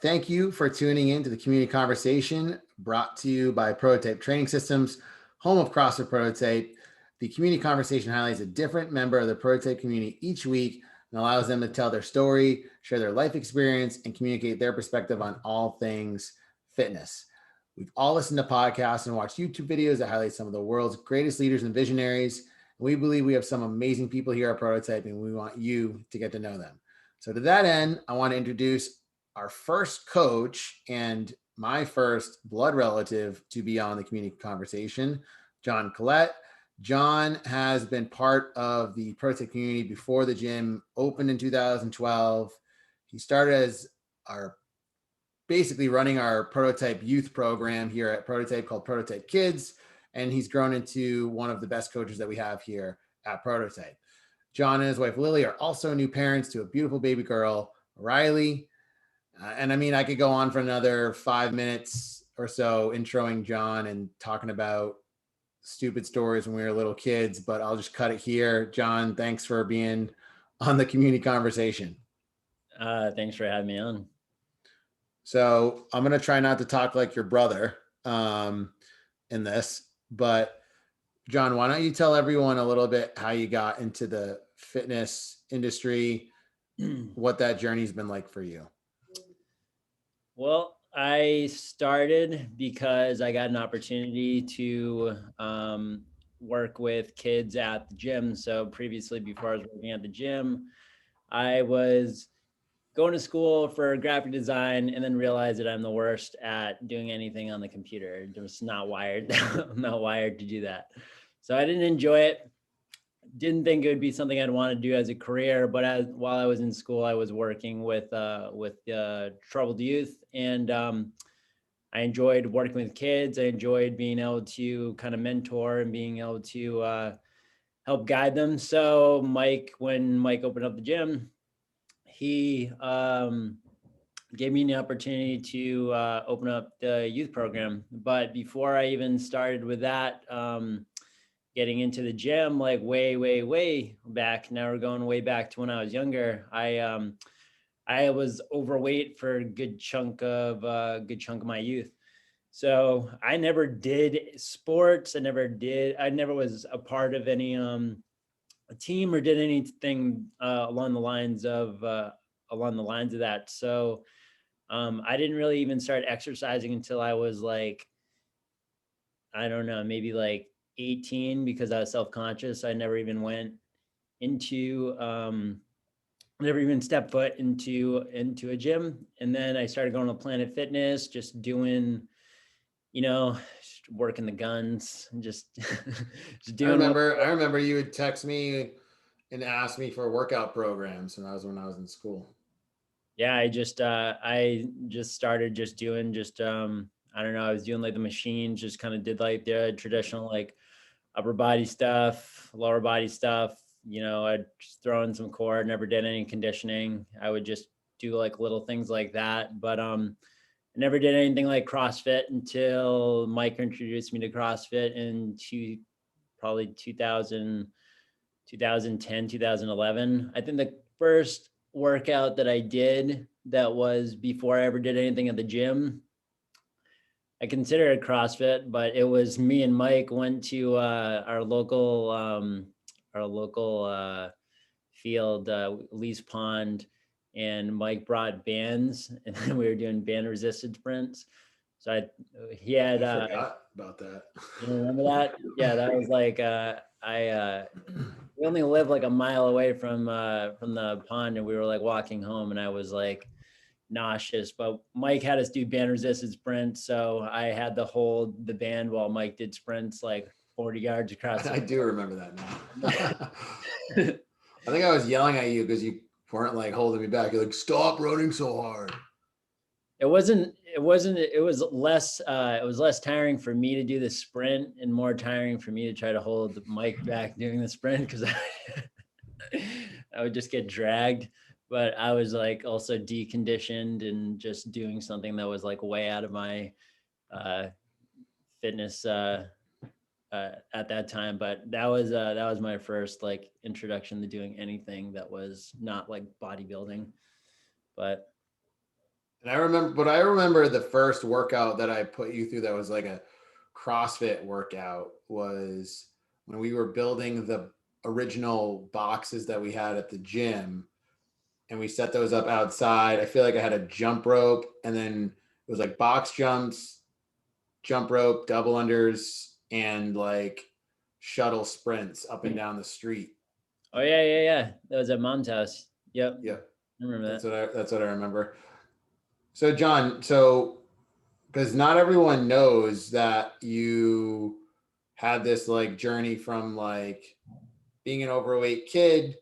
Thank you for tuning in to the Community Conversation brought to you by Prototype Training Systems, home of CrossFit Prototype. The Community Conversation highlights a different member of the Prototype community each week and allows them to tell their story, share their life experience, and communicate their perspective on all things fitness. We've all listened to podcasts and watched YouTube videos that highlight some of the world's greatest leaders and visionaries. We believe we have some amazing people here at Prototype, and we want you to get to know them. So to that end, I want to introduce our first coach and my first blood relative to be on the Community Conversation, Jon Collette. Jon has been part of the Prototype community before the gym opened in 2012. He started as basically running our Prototype youth program here at Prototype called Prototype Kids, and he's grown into one of the best coaches that we have here at Prototype. Jon and his wife Lily are also new parents to a beautiful baby girl, Riley. And I mean, I could go on for another 5 minutes or so introing Jon and talking about stupid stories when we were little kids, but I'll just cut it here. Jon, thanks for being on the Community Conversation. Thanks for having me on. So I'm going to try not to talk like your brother in this, but Jon, why don't you tell everyone a little bit how you got into the fitness industry, what that journey's been like for you? Well, I started because I got an opportunity to work with kids at the gym. So previously, before I was working at the gym, I was going to school for graphic design and then realized that I'm the worst at doing anything on the computer. I'm just not wired. I'm not wired to do that. So I didn't enjoy it. Didn't think it would be something I'd want to do as a career, but while I was in school, I was working with troubled youth, and I enjoyed working with kids. I enjoyed being able to kind of mentor and being able to help guide them. So when Mike opened up the gym, he gave me an opportunity to open up the youth program. But before I even started with that, getting into the gym, like way back. Now we're going way back to when I was younger. I was overweight for a good chunk of my youth. So I never did sports. I never was a part of any a team or did anything along the lines of that. So I didn't really even start exercising until I was like, I don't know, maybe like 18, because I was self-conscious. I never even went into never even stepped foot into a gym. And then I started going to Planet Fitness, just doing, just working the guns, just just doing. I remember you would text me and ask me for workout programs when I was in school. Yeah, I just started just doing I don't know, I was doing like the machines, just kind of did like the traditional like upper body stuff, lower body stuff. I'd just throw in some core, never did any conditioning. I would just do like little things like that. But I never did anything like CrossFit until Mike introduced me to CrossFit in probably 2010, 2011. I think the first workout that I did that was before I ever did anything at the gym, I consider it CrossFit, but it was me and Mike went to our local field, Lee's Pond, and Mike brought bands, and then we were doing band resisted sprints. So he had. I forgot about that. You remember that? Yeah, that was like we only lived like a mile away from the pond, and we were like walking home, and I was like nauseous, but Mike had us do band resisted sprints. So I had to hold the band while Mike did sprints like 40 yards across. I do remember that now. I think I was yelling at you because you weren't like holding me back. You're like, stop running so hard. It was less tiring for me to do the sprint and more tiring for me to try to hold the Mike back doing the sprint, because I would just get dragged. But I was like also deconditioned and just doing something that was like way out of my fitness at that time. But that was my first like introduction to doing anything that was not like bodybuilding. But And I remember the first workout that I put you through that was like a CrossFit workout was when we were building the original boxes that we had at the gym and we set those up outside. I feel like I had a jump rope and then it was like box jumps, jump rope, double unders, and like shuttle sprints up and down the street. Oh yeah. That was at mom's house. Yep. Yeah, I remember that. that's what I remember. So John, so because not everyone knows that you had this like journey from like being an overweight kid,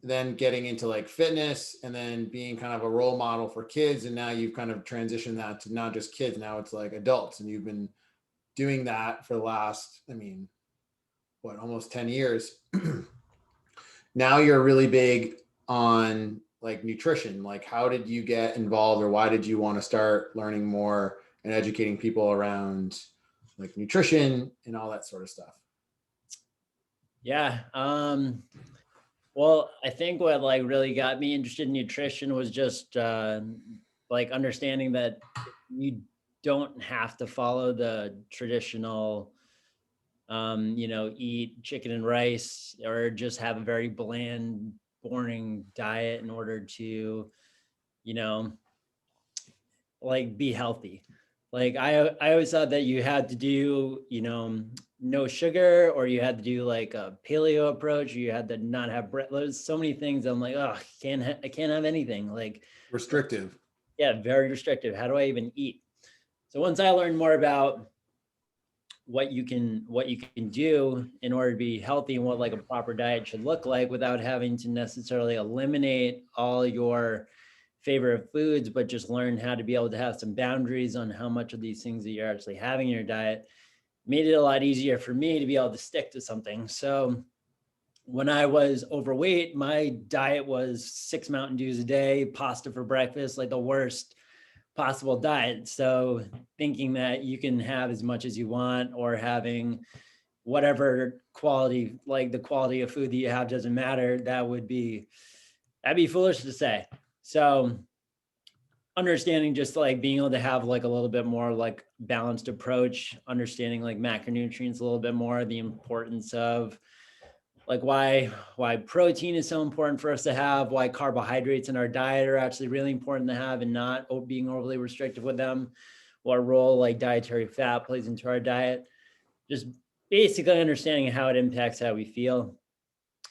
then getting into like fitness, and then being kind of a role model for kids, and now you've kind of transitioned that to not just kids, now it's like adults, and you've been doing that for the last, I mean, what, almost 10 years. Now you're really big on like nutrition. Like, how did you get involved, or why did you want to start learning more and educating people around like nutrition and all that sort of stuff? Yeah. Well, I think what like really got me interested in nutrition was just like understanding that you don't have to follow the traditional, eat chicken and rice or just have a very bland, boring diet in order to, you know, like be healthy. Like I always thought that you had to do, no sugar, or you had to do like a paleo approach, or you had to not have bread. There's so many things. I'm like, oh, I can't have anything. Like, Restrictive. yeah, very restrictive. How do I even eat? So once I learned more about what you can do in order to be healthy and what like a proper diet should look like without having to necessarily eliminate all your favorite foods, but just learn how to be able to have some boundaries on how much of these things that you're actually having in your diet, made it a lot easier for me to be able to stick to something. So when I was overweight, my diet was 6 Mountain Dews a day, pasta for breakfast, like the worst possible diet. So thinking that you can have as much as you want, or having whatever quality, like the quality of food that you have doesn't matter, that'd be foolish to say. So understanding just like being able to have like a little bit more like balanced approach, understanding like macronutrients a little bit more, the importance of like why protein is so important for us to have, why carbohydrates in our diet are actually really important to have and not being overly restrictive with them, what role like dietary fat plays into our diet, just basically understanding how it impacts how we feel,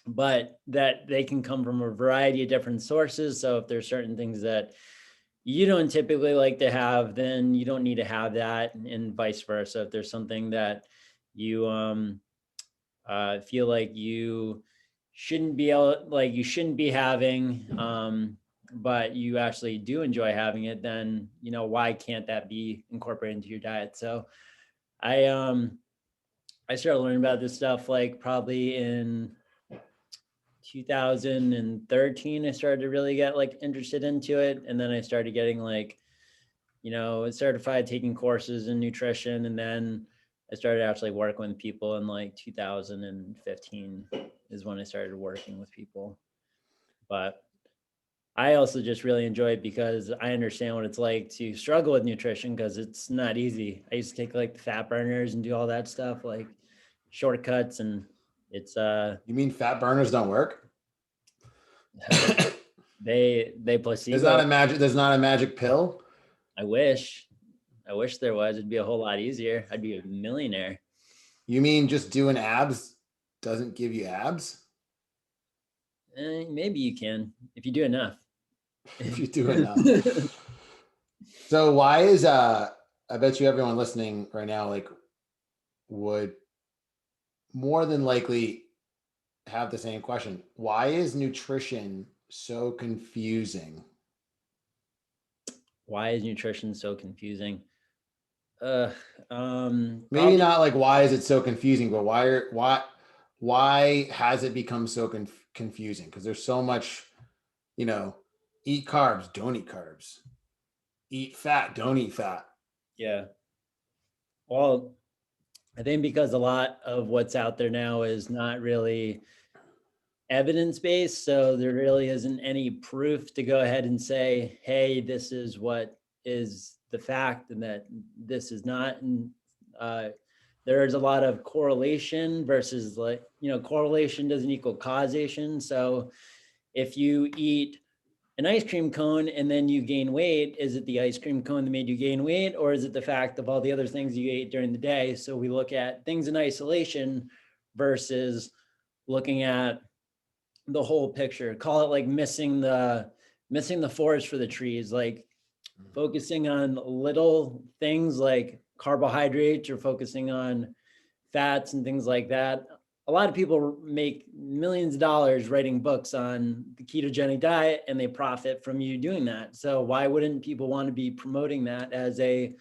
but that they can come from a variety of different sources. So if there's certain things that you don't typically like to have, then you don't need to have that, and vice versa. If there's something that you feel like you shouldn't be having, but you actually do enjoy having it, then why can't that be incorporated into your diet? So I started learning about this stuff like probably in 2013. I started to really get like interested into it, and then I started getting like certified, taking courses in nutrition, and then I started actually working with people in like 2015 is when I started working with people. But I also just really enjoy it because I understand what it's like to struggle with nutrition, because it's not easy. I used to take like the fat burners and do all that stuff, like shortcuts, and it's You mean fat burners don't work? they placebo. There's not a magic pill. I wish there was. It'd be a whole lot easier. I'd be a millionaire. You mean just doing abs doesn't give you abs? Maybe you can if you do enough. If you do enough. So why is I bet you everyone listening right now like would more than likely have the same question. Why is nutrition so confusing? Why is nutrition so confusing? Maybe Probably, not like why is it so confusing, but why has it become so confusing? Because there's so much, eat carbs, don't eat carbs. Eat fat, don't eat fat. yeah. Well, I think because a lot of what's out there now is not really evidence-based, so there really isn't any proof to go ahead and say, hey, this is what is the fact and that this is not. And there's a lot of correlation versus, like, correlation doesn't equal causation. So if you eat an ice cream cone and then you gain weight, is it the ice cream cone that made you gain weight, or is it the fact of all the other things you ate during the day? So we look at things in isolation versus looking at the whole picture. Call it like missing the forest for the trees, like focusing on little things like carbohydrates or focusing on fats and things like that. A lot of people make millions of dollars writing books on the ketogenic diet, and they profit from you doing that. So why wouldn't people want to be promoting that as a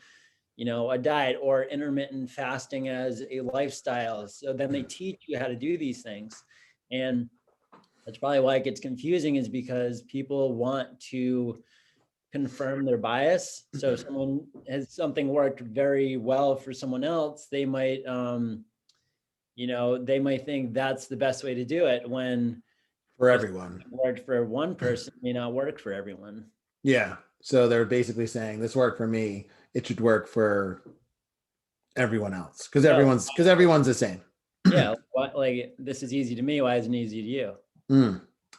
diet, or intermittent fasting as a lifestyle? So then they teach you how to do these things. And that's probably why it gets confusing, is because people want to confirm their bias. So if someone has something worked very well for someone else, they might they might think that's the best way to do it, when For everyone. worked for one person may not work for everyone. Yeah. So they're basically saying this worked for me, it should work for everyone else because everyone's the same. Yeah, like this is easy to me, why isn't it easy to you?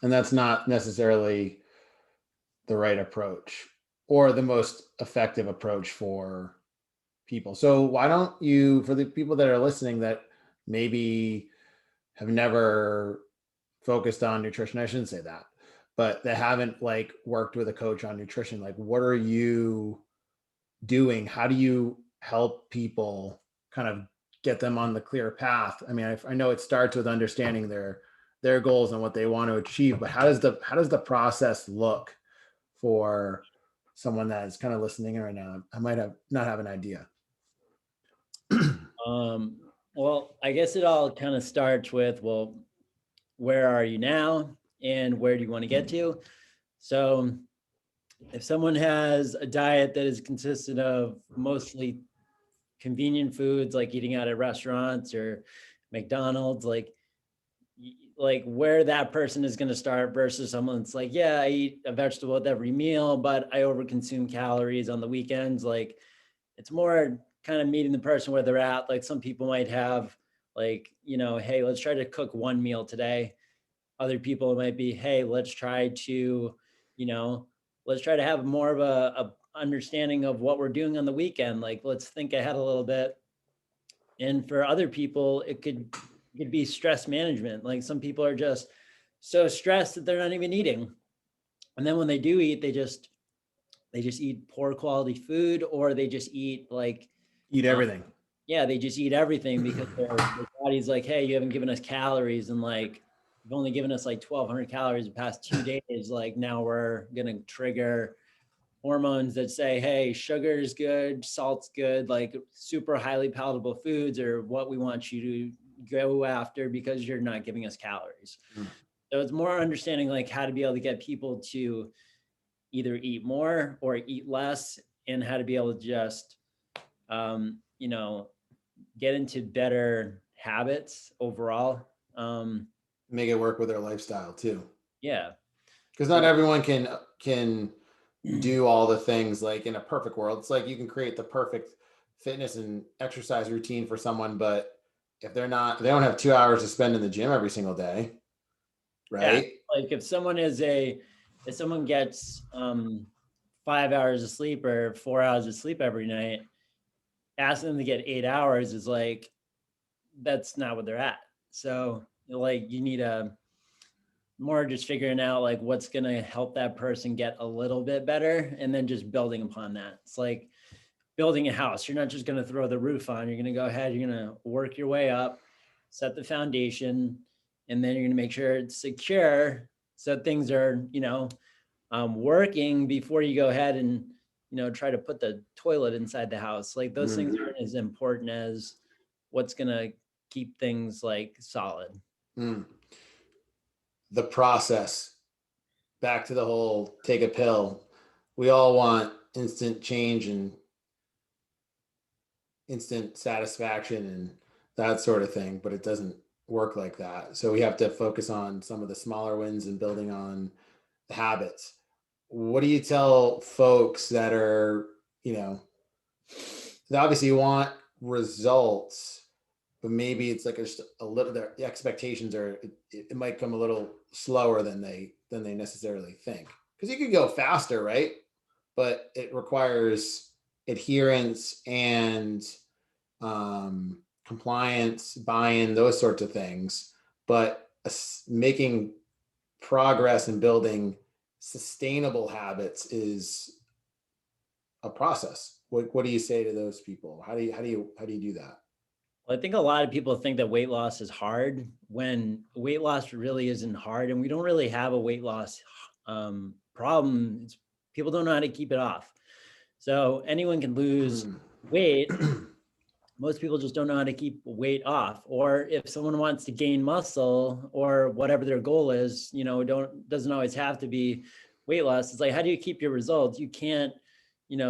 And that's not necessarily the right approach or the most effective approach for people. So why don't you, for the people that are listening that maybe have never focused on nutrition, I shouldn't say that, but they haven't like worked with a coach on nutrition, like what are you doing? How do you help people kind of get them on the clear path? I mean, I know it starts with understanding their goals and what they want to achieve, but how does the process look for someone that is kind of listening in right now? I might not have an idea. Well, I guess it all kind of starts with, well, where are you now and where do you want to get to? So if someone has a diet that is consistent of mostly convenient foods, like eating out at restaurants or McDonald's, like where that person is going to start versus someone that's like, yeah, I eat a vegetable with every meal, but I overconsume calories on the weekends. Like, it's more kind of meeting the person where they're at. Like, some people might have like, hey, let's try to cook one meal today. Other people might be, hey, let's try to have more of a understanding of what we're doing on the weekend. Like, let's think ahead a little bit. And for other people, it could be stress management. Like, some people are just so stressed that they're not even eating. And then when they do eat, they just eat poor quality food, or they just eat Everything. Yeah, they just eat everything because their body's like, hey, you haven't given us calories, and like, you've only given us like 1,200 calories the past 2 days. Like, now we're gonna trigger hormones that say, hey, sugar is good, salt's good, like super highly palatable foods are what we want you to go after because you're not giving us calories. So it's more understanding like how to be able to get people to either eat more or eat less, and how to be able to just get into better habits overall. Make it work with their lifestyle too. Yeah, because not everyone can do all the things like in a perfect world. It's like you can create the perfect fitness and exercise routine for someone, but if they don't have 2 hours to spend in the gym every single day, right? Yeah. Like, if someone gets 5 hours of sleep or 4 hours of sleep every night, asking them to get 8 hours is like, that's not what they're at. So like, you need a more just figuring out like what's going to help that person get a little bit better, and then just building upon that. It's like building a house. You're not just going to throw the roof on. You're going to go ahead, you're going to work your way up, set the foundation, and then you're going to make sure it's secure, so things are working before you go ahead and try to put the toilet inside the house. Like, those things aren't as important as what's going to keep things like solid. The process, back to the whole take a pill. We all want instant change and instant satisfaction and that sort of thing, but it doesn't work like that. So we have to focus on some of the smaller wins and building on the habits. What do you tell folks that are, you know, obviously you want results, but maybe it's like just a little, the expectations are, it might come a little slower than they necessarily think. Because you could go faster, right? But it requires adherence and compliance, buy-in, those sorts of things. But making progress and building sustainable habits is a process. What do you say to those people? How do you do that? Well, I think a lot of people think that weight loss is hard when weight loss really isn't hard, and we don't really have a weight loss problem. People don't know how to keep it off. So anyone can lose weight. Most people just don't know how to keep weight off. Or if someone wants to gain muscle or whatever their goal is, doesn't always have to be weight loss. It's like, how do you keep your results? You can't,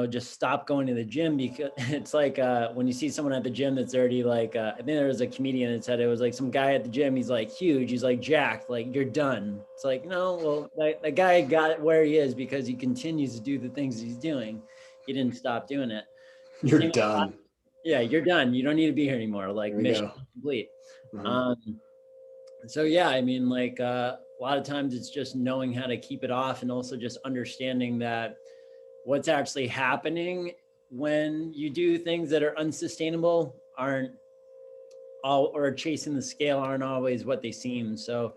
just stop going to the gym, because it's like when you see someone at the gym that's already like, I think there was a comedian that said it was like some guy at the gym, he's like huge, he's like jacked, like you're done. It's like, no, well, that guy got where he is because he continues to do the things he's doing. He didn't stop doing it. You're done. Yeah, you're done. You don't need to be here anymore. Like, mission complete. So yeah, I mean, like a lot of times it's just knowing how to keep it off, and also just understanding that what's actually happening when you do things that are unsustainable aren't all, or chasing the scale aren't always what they seem. So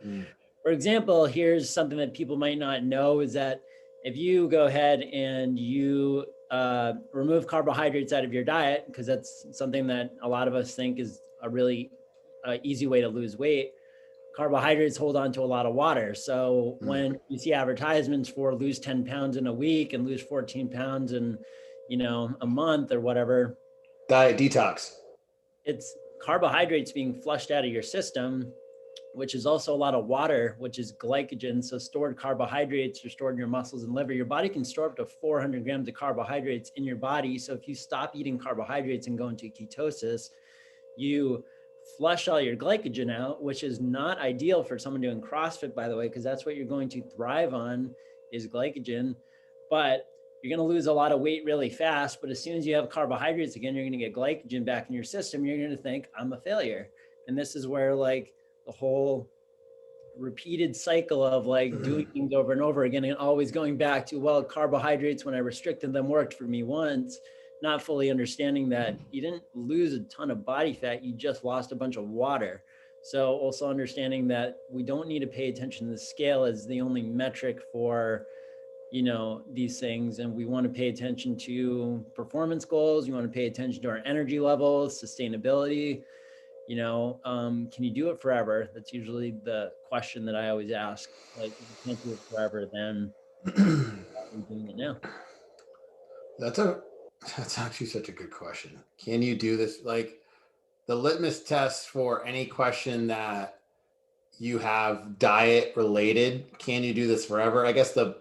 for example, here's something that people might not know, is that if you go ahead and you remove carbohydrates out of your diet, because that's something that a lot of us think is a really easy way to lose weight, carbohydrates hold on to a lot of water. So when you see advertisements for lose 10 pounds in a week and lose 14 pounds in, a month or whatever, diet detox, it's carbohydrates being flushed out of your system, which is also a lot of water, which is glycogen. So stored carbohydrates are stored in your muscles and liver. Your body can store up to 400 grams of carbohydrates in your body. So if you stop eating carbohydrates and go into ketosis, you flush all your glycogen out, which is not ideal for someone doing CrossFit, by the way, because that's what you're going to thrive on is glycogen. But you're going to lose a lot of weight really fast. But as soon as you have carbohydrates again, you're going to get glycogen back in your system. You're going to think, I'm a failure. And this is where like the whole repeated cycle of like doing things over and over again and always going back to, well, carbohydrates, when I restricted them, worked for me once, not fully understanding that you didn't lose a ton of body fat, you just lost a bunch of water. So also understanding that we don't need to pay attention to the scale as the only metric for these things, and we want to pay attention to performance goals. You want to pay attention to our energy levels, sustainability. Can you do it forever? That's usually the question that I always ask. Like, if you can't do it forever, then why are you doing it now? That's actually such a good question. Can you do this? Like the litmus test for any question that you have diet related, can you do this forever? I guess the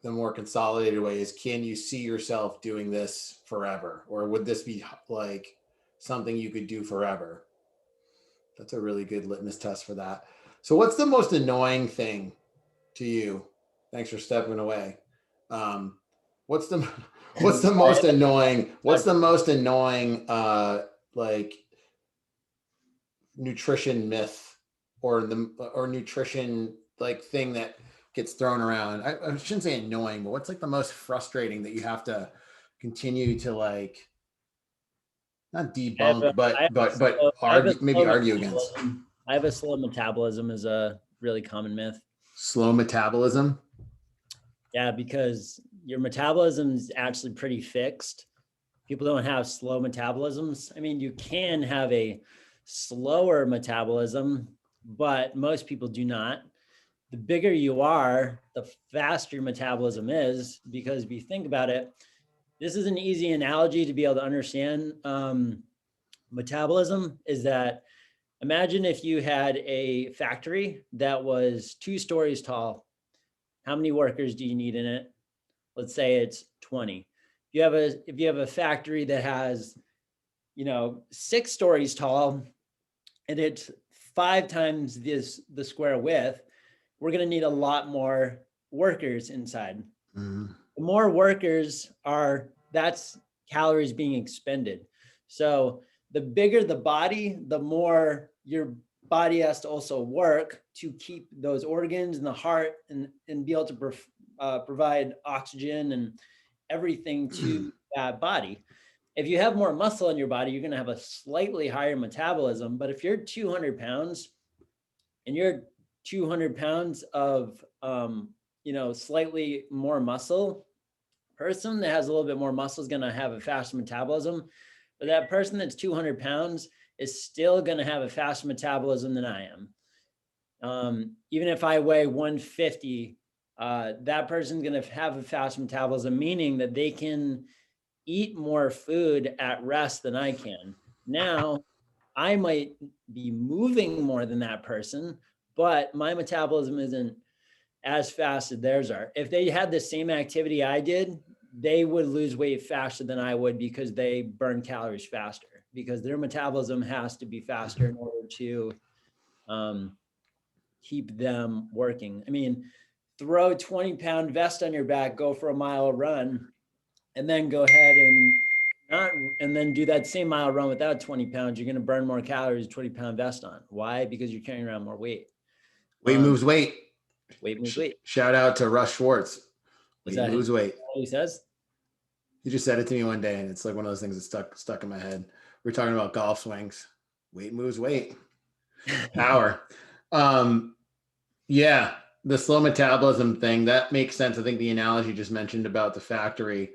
more consolidated way is, can you see yourself doing this forever? Or would this be like something you could do forever? That's a really good litmus test for that. So what's the most annoying thing to you? Thanks for stepping away. What's the most annoying? What's the most annoying like nutrition myth or nutrition like thing that gets thrown around? I shouldn't say annoying, but what's like the most frustrating that you have to continue to like not debunk, maybe argue against? I have a slow metabolism is a really common myth. Slow metabolism? Yeah, because your metabolism is actually pretty fixed. People don't have slow metabolisms. I mean, you can have a slower metabolism, but most people do not. The bigger you are, the faster your metabolism is, because if you think about it, this is an easy analogy to be able to understand metabolism, is that imagine if you had a factory that was 2 stories tall. How many workers do you need in it? Let's say it's 20. If you have a factory that has, 6 stories tall and it's 5 times the square width, we're going to need a lot more workers inside. Mm-hmm. The more workers that's calories being expended. So the bigger the body, the more your body has to also work to keep those organs and the heart and be able to provide oxygen and everything to that body. If you have more muscle in your body, you're going to have a slightly higher metabolism. But if you're 200 pounds and you're 200 pounds of, slightly more muscle, person that has a little bit more muscle is going to have a faster metabolism. But that person that's 200 pounds is still going to have a faster metabolism than I am. Even if I weigh 150, that person's going to have a faster metabolism, meaning that they can eat more food at rest than I can. Now, I might be moving more than that person, but my metabolism isn't as fast as theirs are. If they had the same activity I did, they would lose weight faster than I would because they burn calories faster, because their metabolism has to be faster in order to keep them working. I mean, throw a 20-pound vest on your back, go for a mile run, and then go ahead and then do that same mile run without 20 pounds. You're going to burn more calories, 20-pound vest on. Why? Because you're carrying around more weight. Weight moves weight. Weight moves weight. Shout out to Russ Schwartz. Is Weight that moves weight. What he says? He just said it to me one day, and it's like one of those things that stuck in my head. We're talking about golf swings. Weight moves weight. Power. Yeah, the slow metabolism thing, that makes sense. I think the analogy you just mentioned about the factory,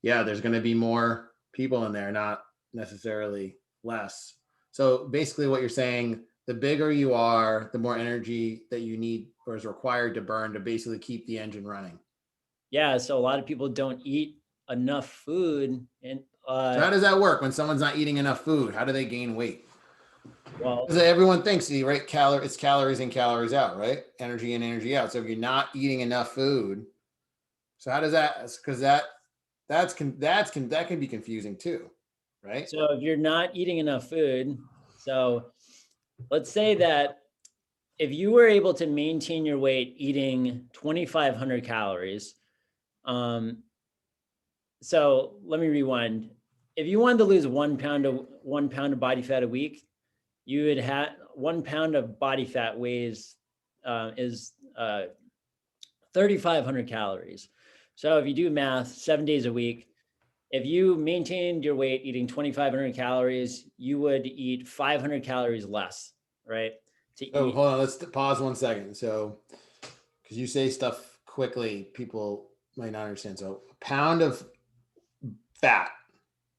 yeah, there's going to be more people in there, not necessarily less. So basically what you're saying, the bigger you are, the more energy that you need or is required to burn to basically keep the engine running. Yeah, so a lot of people don't eat enough food. And so how does that work when someone's not eating enough food? How do they gain weight? Well, because everyone thinks, right? It's calories in, calories out, right? Energy in, energy out. So if you're not eating enough food, so how does that? Because that can be confusing too, right? So if you're not eating enough food, so let's say that if you were able to maintain your weight eating 2,500 calories, so let me rewind. If you wanted to lose 1 pound of body fat a week, you would have 1 pound of body fat is 3,500 calories. So if you do math, 7 days a week, if you maintained your weight eating 2,500 calories, you would eat 500 calories less, right? Hold on, let's pause 1 second. So, because you say stuff quickly, people might not understand. So, a pound of fat.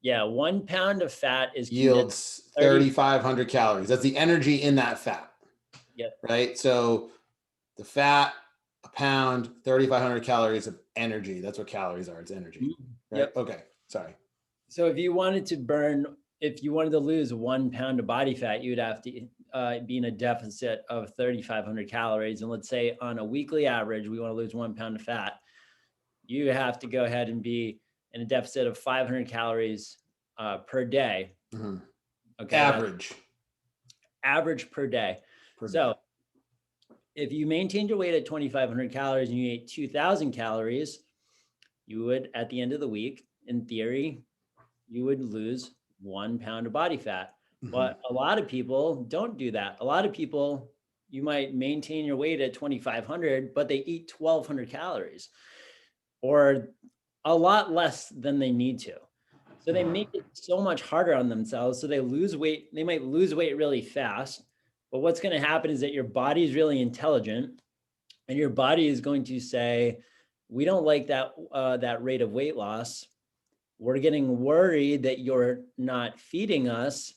Yeah, 1 pound of fat yields 3,500 calories. That's the energy in that fat. Yeah. Right. So, the fat, a pound, 3,500 calories of energy. That's what calories are. It's energy. Right. Yep. Okay. Sorry. So if you wanted to lose 1 pound of body fat, you would have to be in a deficit of 3,500 calories. And let's say on a weekly average, we want to lose 1 pound of fat. You have to go ahead and be in a deficit of 500 calories per day. Mm-hmm. Okay. Average per day. If you maintained your weight at 2,500 calories and you ate 2,000 calories, you would, at the end of the week, in theory, you would lose 1 pound of body fat. Mm-hmm. But a lot of people don't do that. A lot of people, you might maintain your weight at 2,500, but they eat 1,200 calories or a lot less than they need to. So they make it so much harder on themselves. So they lose weight. They might lose weight really fast. But what's going to happen is that your body is really intelligent and your body is going to say, we don't like that rate of weight loss. We're getting worried that you're not feeding us.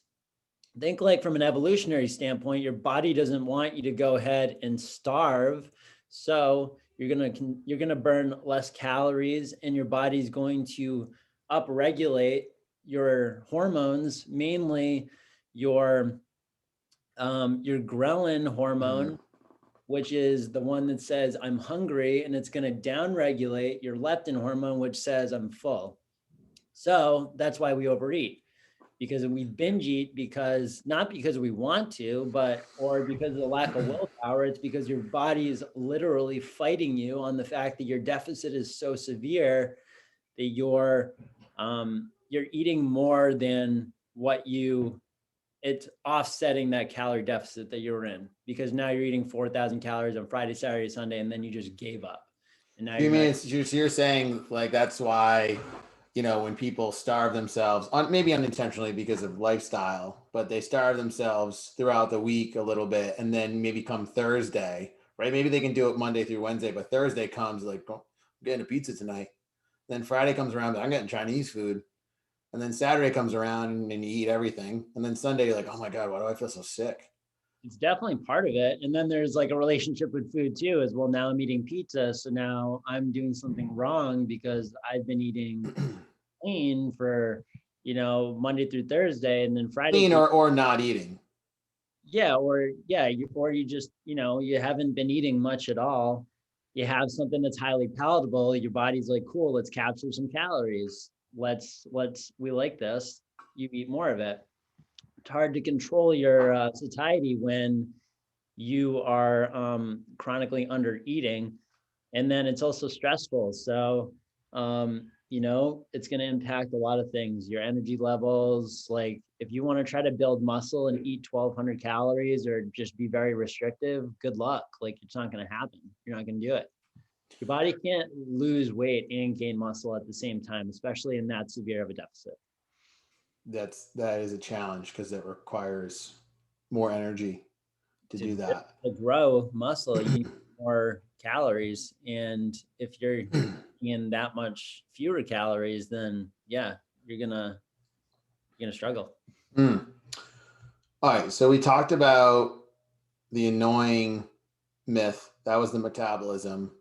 Think like from an evolutionary standpoint, your body doesn't want you to go ahead and starve. So you're going to burn less calories and your body's going to upregulate your hormones, mainly your ghrelin hormone, which is the one that says I'm hungry, and it's going to downregulate your leptin hormone, which says I'm full. So that's why we overeat. because we binge eat because not because we want to, or because of the lack of willpower. It's because your body is literally fighting you on the fact that your deficit is so severe that you're eating more than it's offsetting that calorie deficit that you're in, because now you're eating 4,000 calories on Friday, Saturday, Sunday, and then you just gave up. And now you're saying like that's why, when people starve themselves maybe unintentionally because of lifestyle, but they starve themselves throughout the week a little bit, and then maybe come Thursday, right? Maybe they can do it Monday through Wednesday, but Thursday comes like, oh, I'm getting a pizza tonight. Then Friday comes around, I'm getting Chinese food. And then Saturday comes around and you eat everything. And then Sunday, you're like, oh my God, why do I feel so sick? It's definitely part of it. And then there's like a relationship with food too, as well. Now I'm eating pizza. So now I'm doing something wrong because I've been eating clean for, Monday through Thursday, and then Friday. Clean or not eating. Yeah. Or you just, you haven't been eating much at all. You have something that's highly palatable. Your body's like, cool, let's capture some calories. We like this. You eat more of it. It's hard to control your satiety when you are chronically under eating. And then it's also stressful. So, it's going to impact a lot of things, your energy levels. Like if you want to try to build muscle and eat 1,200 calories or just be very restrictive, good luck. Like it's not going to happen. You're not going to do it. Your body can't lose weight and gain muscle at the same time, especially in that severe of a deficit. That is a challenge because it requires more energy to do that. To grow muscle, you need more calories. And if you're in that much fewer calories, then yeah, you're gonna struggle. Mm. All right. So we talked about the annoying myth. That was the metabolism.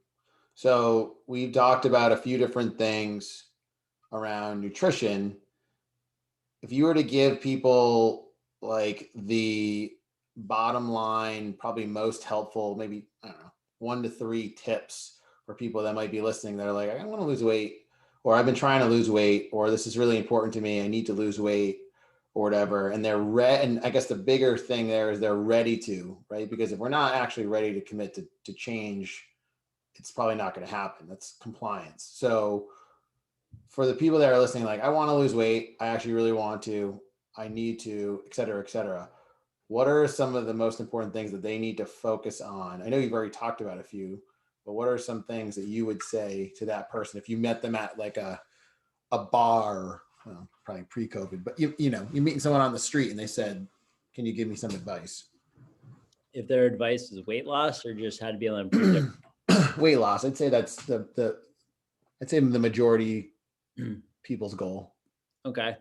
So we've talked about a few different things around nutrition. If you were to give people like the bottom line, probably most helpful, maybe, I don't know, 1 to 3 tips for people that might be listening that are like, I want to lose weight, or I've been trying to lose weight, or this is really important to me, I need to lose weight, or whatever. And and I guess the bigger thing there is they're ready to, right? Because if we're not actually ready to commit to change, it's probably not going to happen. That's compliance. So for the people that are listening, like, I want to lose weight, I actually really want to, I need to, et cetera, et cetera. What are some of the most important things that they need to focus on? I know you've already talked about a few, but what are some things that you would say to that person if you met them at like a bar, well, probably pre-COVID, but you're meeting someone on the street and they said, can you give me some advice? If their advice is weight loss or just how to be able to improve their weight loss, I'd say that's I'd say the majority people's goal. Okay.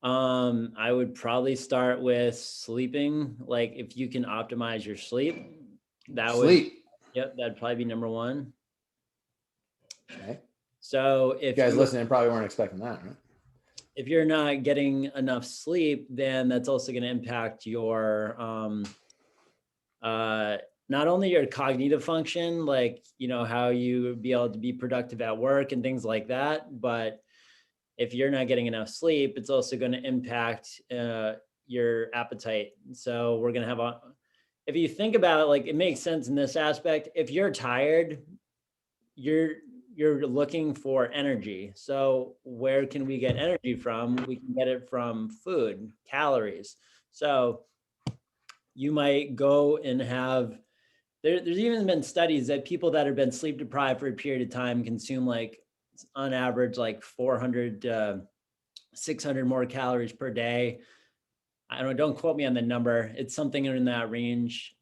I would probably start with sleeping. Like if you can optimize your sleep, that'd probably be number one. Okay. So if you guys listening probably weren't expecting that, right? If you're not getting enough sleep, then that's also going to impact your not only your cognitive function, like how you would be able to be productive at work and things like that, but if you're not getting enough sleep, it's also going to impact your appetite. So we're going to have if you think about it, like it makes sense in this aspect. If you're tired, you're looking for energy. So where can we get energy from? We can get it from food, calories. So you might go and have, there's even been studies that people that have been sleep deprived for a period of time consume like on average like 400 600 more calories per day. Don't quote me on the number. It's something in that range.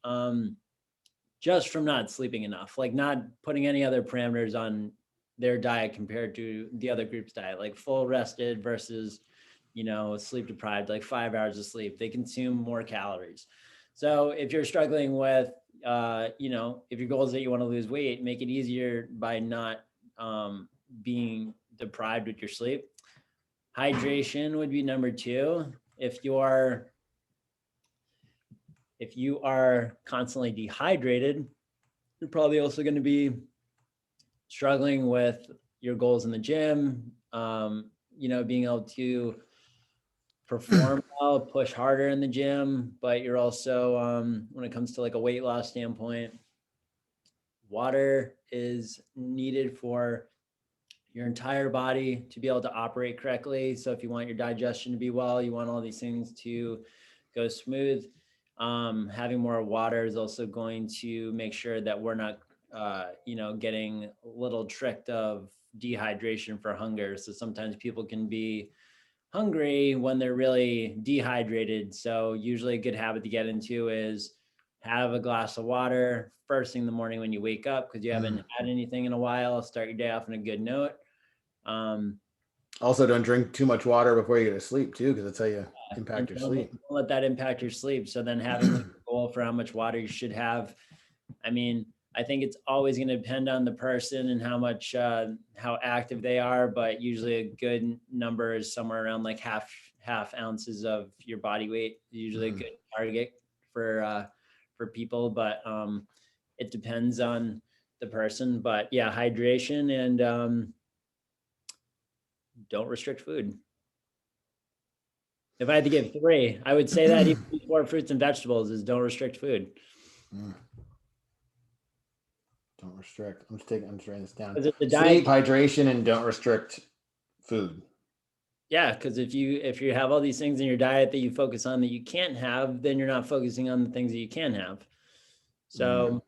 Just from not sleeping enough, like not putting any other parameters on their diet compared to the other group's diet, like full rested versus, sleep deprived, like 5 hours of sleep, they consume more calories. So if you're struggling with, if your goal is that you want to lose weight, make it easier by not being deprived with your sleep. Hydration would be number 2. If you are constantly dehydrated, you're probably also going to be struggling with your goals in the gym, being able to perform well, push harder in the gym, but you're also, when it comes to like a weight loss standpoint, water is needed for your entire body to be able to operate correctly. So if you want your digestion to be well, you want all these things to go smooth. Having more water is also going to make sure that we're not, getting a little tricked of dehydration for hunger. So sometimes people can be hungry when they're really dehydrated. So usually a good habit to get into is have a glass of water first thing in the morning when you wake up, because you haven't had anything in a while. Start your day off on a good note. Also, don't drink too much water before you go to sleep too, because that's how you impact your don't sleep. let that impact your sleep. So then having like a goal for how much water you should have. I mean, I think it's always going to depend on the person and how much, how active they are, but usually a good number is somewhere around like half ounces of your body weight. Usually a good target for people, but it depends on the person. But yeah, hydration and don't restrict food. If I had to give 3, I would say that even before fruits and vegetables is don't restrict food. Don't restrict. I'm just writing this down. The Sleep, hydration, and don't restrict food. Yeah, because if you have all these things in your diet that you focus on that you can't have, then you're not focusing on the things that you can have. So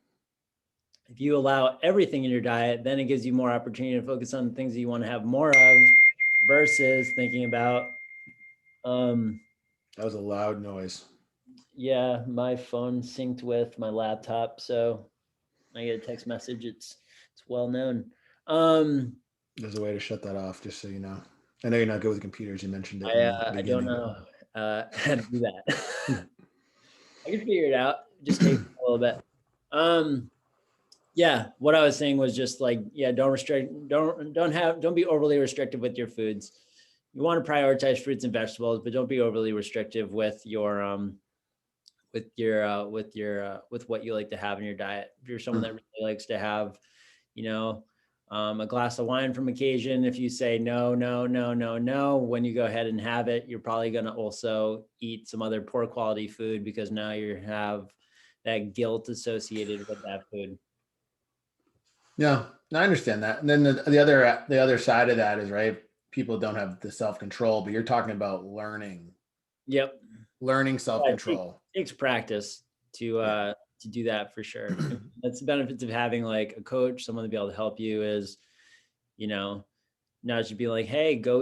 if you allow everything in your diet, then it gives you more opportunity to focus on the things that you want to have more of, versus thinking about. That was a loud noise. Yeah, my phone synced with my laptop, so I get a text message. It's well known. There's a way to shut that off, just so you know. I know you're not good with computers. You mentioned it. I don't know how to do that. I can figure it out. Just take a little bit. Yeah, what I was saying was just like, yeah, don't be overly restrictive with your foods. You want to prioritize fruits and vegetables, but don't be overly restrictive with your with what you like to have in your diet. If you're someone that really likes to have, a glass of wine from occasion, if you say no, when you go ahead and have it, you're probably going to also eat some other poor quality food, because now you have that guilt associated with that food. Yeah, I understand that. And then the other side of that is, right, people don't have the self-control, but you're talking about learning. Yep. Learning self-control. It takes practice to do that, for sure. That's the benefits of having like a coach, someone to be able to help you is, not just be like, hey, go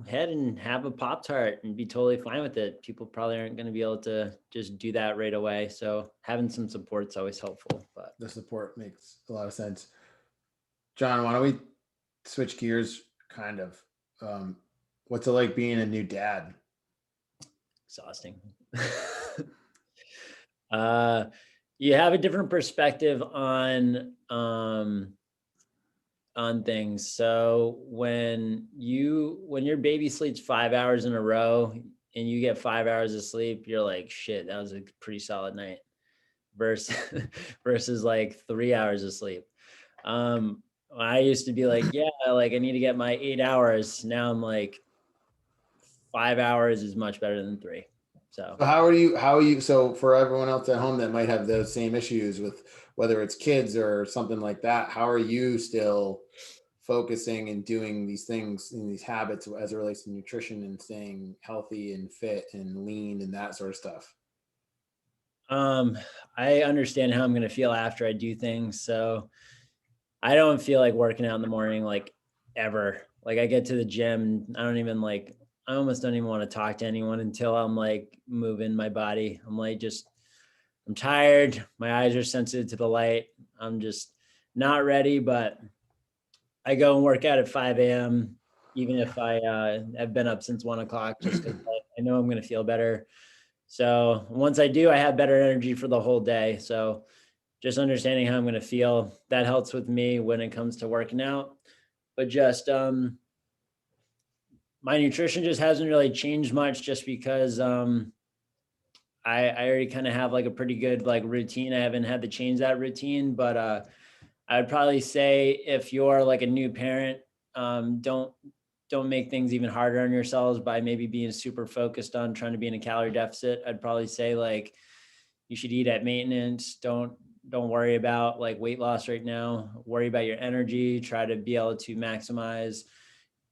ahead and have a Pop-Tart and be totally fine with it. People probably aren't going to be able to just do that right away. So having some support is always helpful. But the support makes a lot of sense. John, why don't we switch gears kind of? What's it like being a new dad? Exhausting. You have a different perspective on things. So when your baby sleeps 5 hours in a row and you get 5 hours of sleep, you're like, shit, that was a pretty solid night, versus like 3 hours of sleep. I used to be like, yeah, like I need to get my 8 hours. Now I'm like, 5 hours is much better than 3. So how are you? So for everyone else at home that might have those same issues with whether it's kids or something like that, how are you still focusing and doing these things and these habits as it relates to nutrition and staying healthy and fit and lean and that sort of stuff? I understand how I'm going to feel after I do things. So I don't feel like working out in the morning, like ever. Like I get to the gym, I almost don't even want to talk to anyone until I'm like moving my body. I'm tired. My eyes are sensitive to the light. I'm just not ready, but I go and work out at 5 a.m. even if I have been up since 1 o'clock, just because I know I'm going to feel better. So once I do, I have better energy for the whole day. So just understanding how I'm going to feel, that helps with me when it comes to working out. But just my nutrition just hasn't really changed much, just because I already kind of have like a pretty good like routine. I haven't had to change that routine, but I would probably say if you're like a new parent, don't don't make things even harder on yourselves by maybe being super focused on trying to be in a calorie deficit. I'd probably say like you should eat at maintenance. Don't worry about like weight loss right now. Worry about your energy. Try to be able to maximize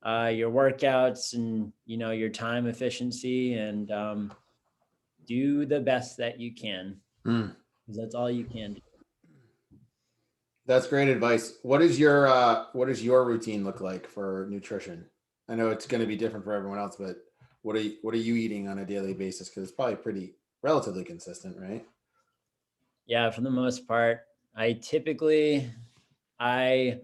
your workouts and, you know, your time efficiency, and do the best that you can. Mm. Because that's all you can do. That's great advice. What does your routine look like for nutrition? I know it's going to be different for everyone else, but what are you eating on a daily basis? Because it's probably pretty relatively consistent, right? Yeah, for the most part, I typically, if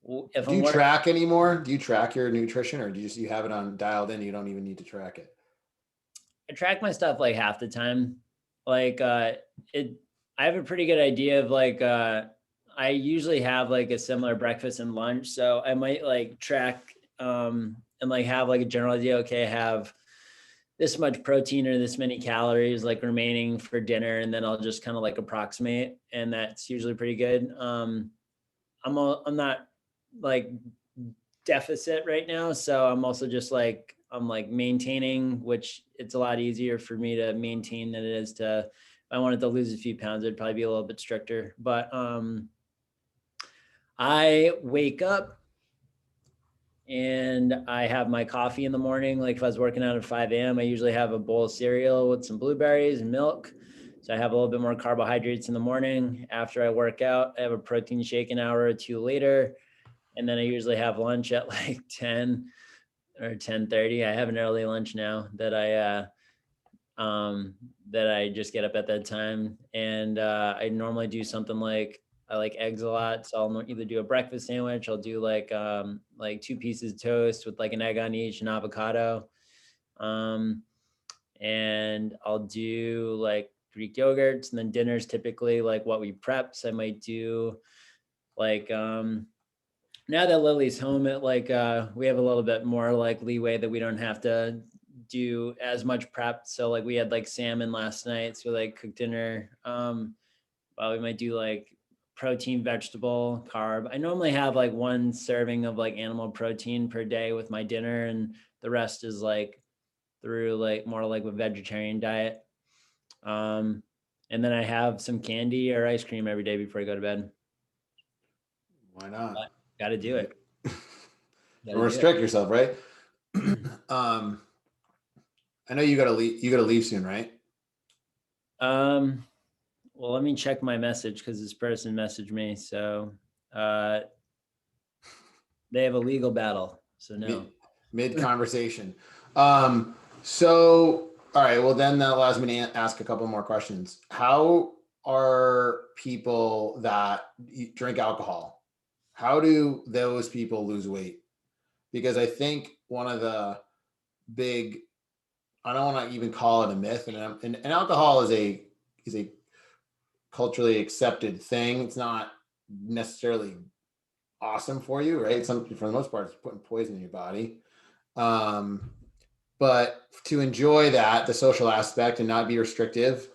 Do I'm you working, track anymore? Do you track your nutrition, or do you have it on dialed in? You don't even need to track it. I track my stuff like half the time. Like it, I have a pretty good idea of like I usually have like a similar breakfast and lunch, so I might like track and like have like a general idea. Okay, I have this much protein or this many calories like remaining for dinner, and then I'll just kind of like approximate, and that's usually pretty good. I'm not like deficit right now, so I'm also just like I'm like maintaining, which it's a lot easier for me to maintain than it is to, if I wanted to lose a few pounds, it'd probably be a little bit stricter. But I wake up and I have my coffee in the morning. Like if I was working out at 5 a.m., I usually have a bowl of cereal with some blueberries and milk. So I have a little bit more carbohydrates in the morning. After I work out, I have a protein shake an hour or two later. And then I usually have lunch at like 10 or 10:30. I have an early lunch now that I just get up at that time. And I normally do something like, I like eggs a lot, so I'll either do a breakfast sandwich. I'll do like 2 pieces of toast with like an egg on each and avocado, and I'll do like Greek yogurts. And then dinner's typically like what we prep. So I might do like now that Lily's home, it like we have a little bit more like leeway that we don't have to do as much prep. So like we had like salmon last night, so like cooked dinner. Well, we might do like protein, vegetable, carb. I normally have like 1 serving of like animal protein per day with my dinner, and the rest is like through like more like a vegetarian diet. And then I have some candy or ice cream every day before I go to bed. Why not? Got to do it. Don't restrict yourself, right? I know you gotta leave. You gotta leave soon, right? Well, let me check my message because this person messaged me. So they have a legal battle. So no. Mid conversation. So all right. Well, then that allows me to ask a couple more questions. How are people that drink alcohol? How do those people lose weight? Because I think one of the big, I don't want to even call it a myth, and alcohol is a culturally accepted thing. It's not necessarily awesome for you, right? Some, for the most part, it's putting poison in your body. But to enjoy that, the social aspect, and not be restrictive,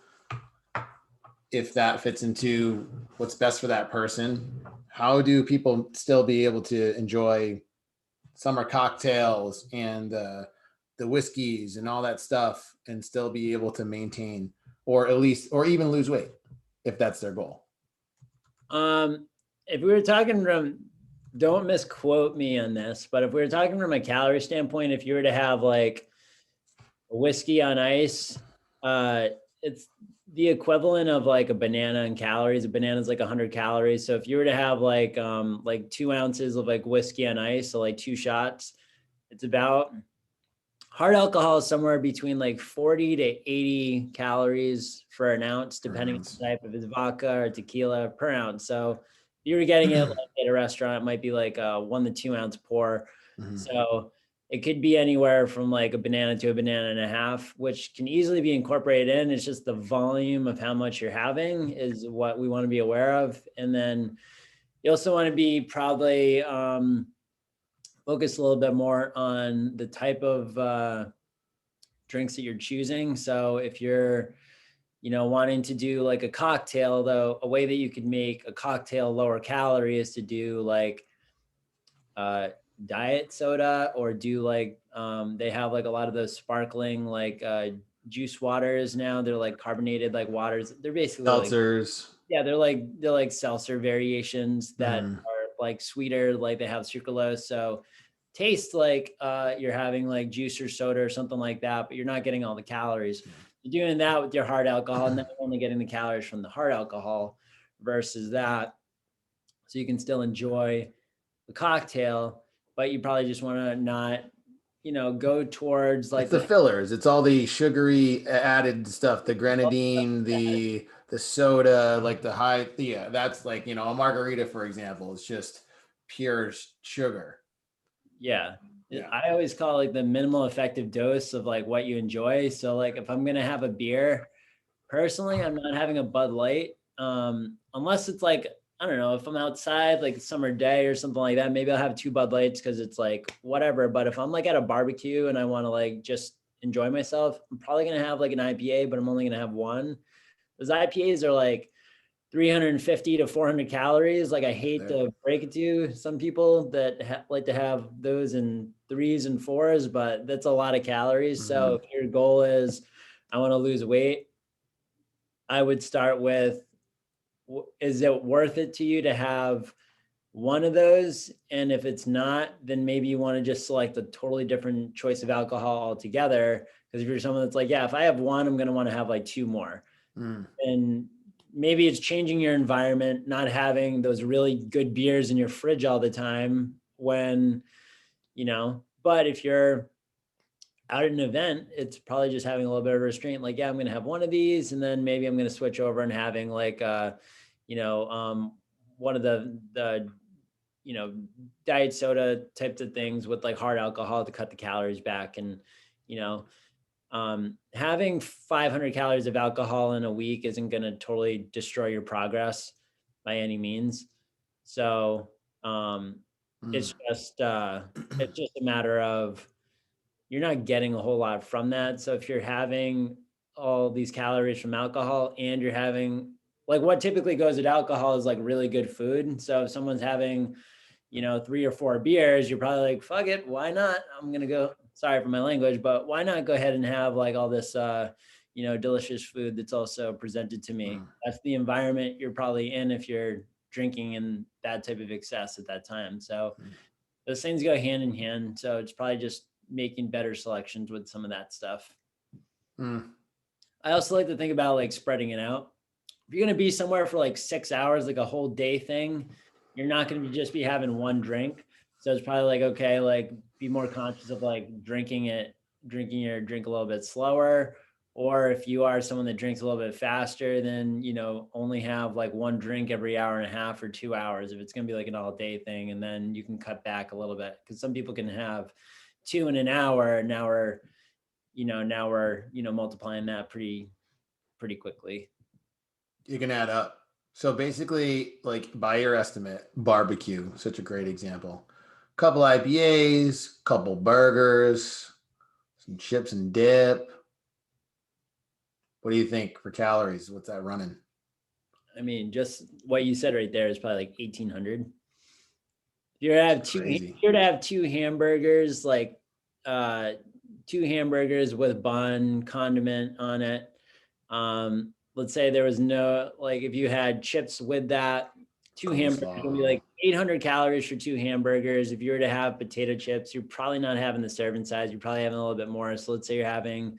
if that fits into what's best for that person, how do people still be able to enjoy summer cocktails and the whiskeys and all that stuff and still be able to maintain, or at least, or even lose weight if that's their goal? If we were talking from, don't misquote me on this, but if we were talking from a calorie standpoint, if you were to have like a whiskey on ice, it's the equivalent of like a banana in calories. A banana is like 100 calories. So if you were to have like 2 ounces of like whiskey on ice, so like 2 shots, it's about, hard alcohol is somewhere between like 40 to 80 calories for an ounce, depending on the type of it's vodka or tequila per ounce. So if you were getting it like at a restaurant, it might be like a 1 to 2 ounce pour. Mm-hmm. So it could be anywhere from like a banana to a banana and a half, which can easily be incorporated in. It's just the volume of how much you're having is what we want to be aware of. And then you also want to be probably focus a little bit more on the type of drinks that you're choosing. So if you're, wanting to do like a cocktail, though, a way that you could make a cocktail lower calorie is to do like diet soda or do like they have like a lot of those sparkling like juice waters now. They're like carbonated like waters. They're basically like, Seltzers. yeah, they're like seltzer variations that Mm. are like sweeter, like they have sucralose. So taste like you're having like juice or soda or something like that, but you're not getting all the calories. You're doing that with your hard alcohol, not only getting the calories from the hard alcohol versus that. So you can still enjoy the cocktail, but you probably just want to not, go towards It's like the the fillers. It's all the sugary added stuff, the grenadine, the soda, like the high, yeah, that's like, a margarita, for example, is just pure sugar. yeah. Yeah. I always call it like the minimal effective dose of like what you enjoy. So like if I'm gonna have a beer, personally, I'm not having a Bud Light. Unless it's like, I don't know, if I'm outside like a summer day or something like that, maybe I'll have two Bud Lights because it's like whatever. But if I'm like at a barbecue and I want to like just enjoy myself, I'm probably gonna have like an IPA, but I'm only gonna have one. Those IPAs are like 350 to 400 calories. Like I hate to break it to you, some people that like to have those in threes and fours, but that's a lot of calories. So if your goal is I want to lose weight, I would start with, is it worth it to you to have one of those? And if it's not, then maybe you want to just select a totally different choice of alcohol altogether. Because if you're someone that's like, yeah, if I have one, I'm going to want to have like two more. And maybe it's changing your environment, not having those really good beers in your fridge all the time when, but if you're out at an event, it's probably just having a little bit of restraint. Like, yeah, I'm going to have one of these, and then maybe I'm going to switch over and having like, one of the diet soda types of things with like hard alcohol to cut the calories back. And, you know, having 500 calories of alcohol in a week isn't going to totally destroy your progress by any means. So it's just a matter of you're not getting a whole lot from that. So if you're having all these calories from alcohol and you're having like what typically goes with alcohol is like really good food. So if someone's having, 3 or 4 beers, you're probably like, fuck it, why not? I'm gonna go, sorry for my language, but why not go ahead and have like all this delicious food that's also presented to me. That's the environment you're probably in if you're drinking in that type of excess at that time. So those things go hand in hand. So it's probably just making better selections with some of that stuff. I also like to think about like spreading it out. If you're going to be somewhere for like 6 hours, like a whole day thing, you're not going to just be having one drink. So it's probably like, okay, like be more conscious of like drinking your drink a little bit slower. Or if you are someone that drinks a little bit faster, then, only have like one drink every hour and a half or 2 hours if it's going to be like an all day thing. And then you can cut back a little bit because some people can have two in an hour. Now we're multiplying that pretty quickly. You can add up. So basically, like by your estimate, barbecue, such a great example. Couple IPAs, couple burgers, some chips and dip. What do you think for calories? What's that running? I mean, just what you said right there is probably like 1,800. If you're to have two hamburgers, like 2 hamburgers with bun, condiment on it. Let's say there was no, like if you had chips with that, two hamburgers would be like 800 calories for 2 hamburgers. If you were to have potato chips, you're probably not having the serving size. You're probably having a little bit more. So let's say you're having,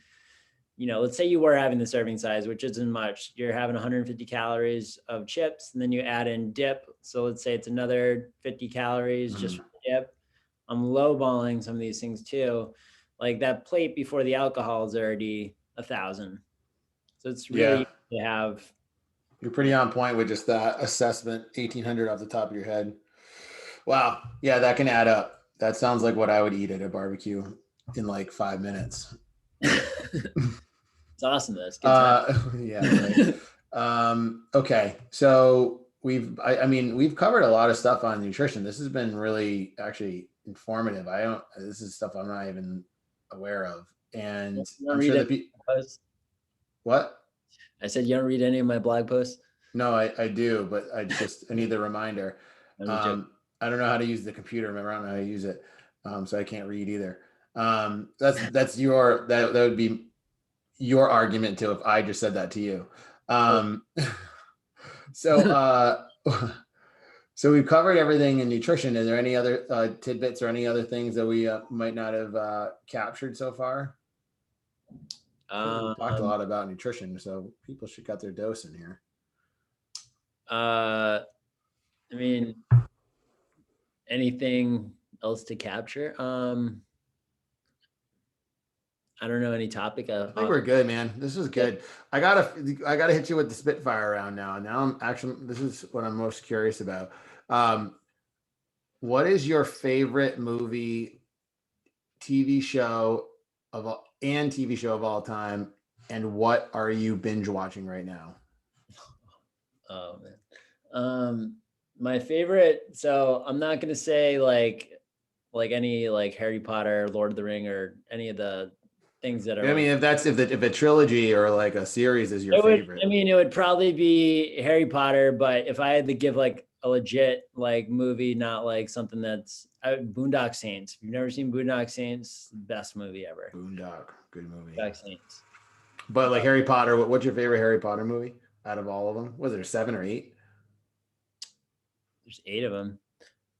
let's say you were having the serving size, which isn't much. You're having 150 calories of chips, and then you add in dip. So let's say it's another 50 calories just for dip. I'm lowballing some of these things too. Like that plate before the alcohol is already 1,000. So it's really to have. You're pretty on point with just that assessment, 1,800 off the top of your head. Wow. Yeah, that can add up. That sounds like what I would eat at a barbecue in like 5 minutes. It's awesome. That's good time. Yeah. Right. Okay. So we've covered a lot of stuff on nutrition. This has been really actually informative. This is stuff I'm not even aware of. And I'm sure that what? I said, you don't read any of my blog posts? No, I do, but I need the reminder. I don't know how to use the computer. Remember, I don't know how to use it, so I can't read either. That would be your argument too if I just said that to you. So so we've covered everything in nutrition. Is there any other tidbits or any other things that we might not have captured so far? We talked a lot about nutrition, so people should got their dose in here. I mean, anything else to capture? I don't know any topic. I think we're good, man. This is good. I gotta hit you with the Spitfire round now. Now this is what I'm most curious about. What is your favorite movie, TV show of all time, and what are you binge watching right now? Oh man. My favorite, so I'm not gonna say like any like Harry Potter, Lord of the Ring, or any of the things that are. I mean, if a trilogy or like a series is your favorite. I mean, it would probably be Harry Potter, but if I had to give like a legit like movie, not like something that's Boondock Saints. If you've never seen Boondock Saints, best movie ever. Boondock, good movie. Boondock Saints. But like Harry Potter, what's your favorite Harry Potter movie out of all of them? Was there 7 or 8? There's 8 of them.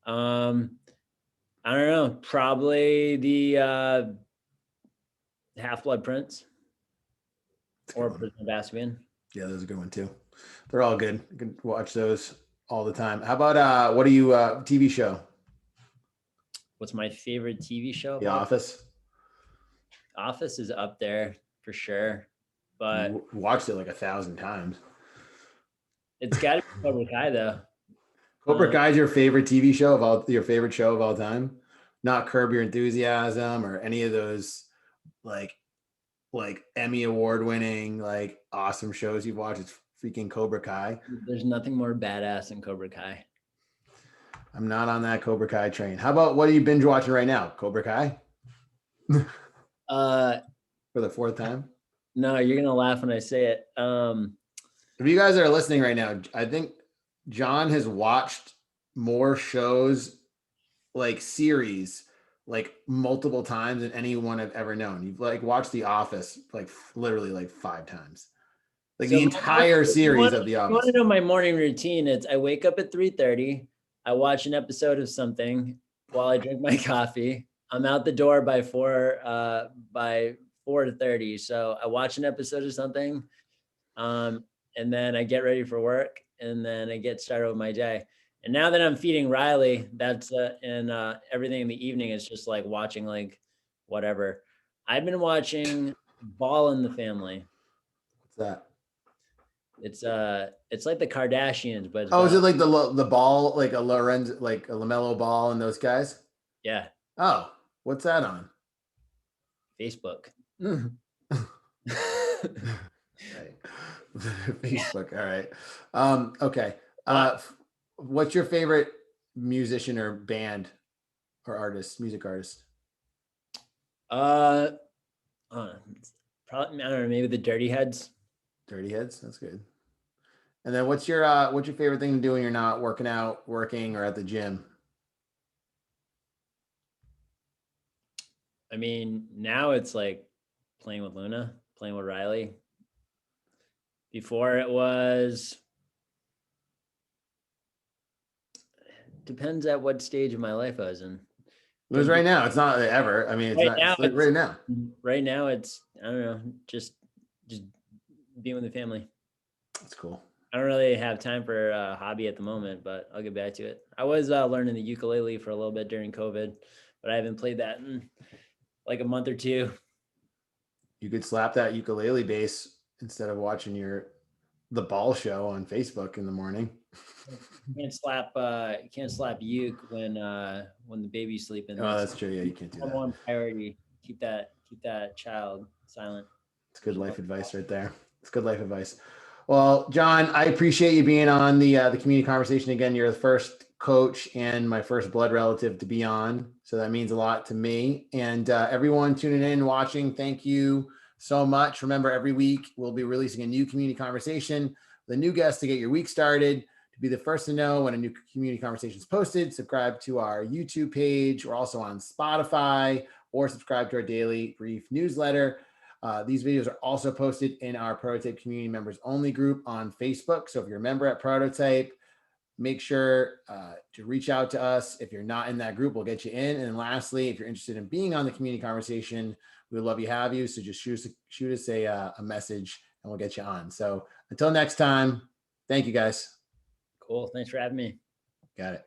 I don't know. Probably the Half-Blood Prince or Prison of Azkaban. Yeah, those are a good one too. They're all good. You can watch those all the time. How about what are you TV show? What's my favorite TV show? The Office. Office is up there for sure, but you watched it like 1,000 times. It's got to be Cobra Kai though. Cobra Kai is your favorite TV show your favorite show of all time? Not Curb Your Enthusiasm or any of those like Emmy award winning like awesome shows you've watched. It's freaking Cobra Kai. There's nothing more badass than Cobra Kai. I'm not on that Cobra Kai train. How about what are you binge watching right now? Cobra Kai? For the 4th time? No, you're gonna laugh when I say it. If you guys are listening right now, I think John has watched more shows like series like multiple times than anyone I've ever known. You've like watched The Office like literally like 5 times. Like so the entire series of The Office. You want to know my morning routine? It's I wake up at 3:30. I watch an episode of something while I drink my coffee. I'm out the door by 4:30. So I watch an episode of something, and then I get ready for work, and then I get started with my day. And now that I'm feeding Riley, that's and everything in the evening is just like watching like whatever. I've been watching Ball in the Family. What's that? It's like the Kardashians, but is it like the ball, like a Lorenz, like a LaMelo Ball and those guys? Yeah. Oh, what's that on? Facebook. Facebook. All right. Okay. What's your favorite musician or band or artist, music artist? Probably, I don't know, maybe the Dirty Heads. Dirty Heads, that's good. And then what's your favorite thing to do when you're not working out, working, or at the gym? I mean, now it's like playing with Luna, playing with Riley. Before it was, depends at what stage of my life I was in. It was right now. It's not ever. I mean, right now. Right now, it's I don't know, just being with the family. That's cool. I don't really have time for a hobby at the moment, but I'll get back to it. I was learning the ukulele for a little bit during COVID, but I haven't played that in like a month or 2. You could slap that ukulele bass instead of watching the ball show on Facebook in the morning. You can't slap uke when the baby's sleeping. Oh, that's true. Yeah, you can't do that. One priority. Keep that child silent. It's good life advice right there. It's good life advice. Well, John, I appreciate you being on the community conversation again. You're the first coach and my first blood relative to be on, so that means a lot to me. And everyone tuning in, watching, thank you so much. Remember, every week we'll be releasing a new community conversation with a new guest to get your week started. To be the first to know when a new community conversation is posted, subscribe to our YouTube page. We're also on Spotify, or subscribe to our daily brief newsletter. These videos are also posted in our Prototype community members only group on Facebook. So if you're a member at Prototype, make sure to reach out to us. If you're not in that group, we'll get you in. And then lastly, if you're interested in being on the community conversation, we would love to have you. So just shoot us a message and we'll get you on. So until next time, thank you guys. Cool. Thanks for having me. Got it.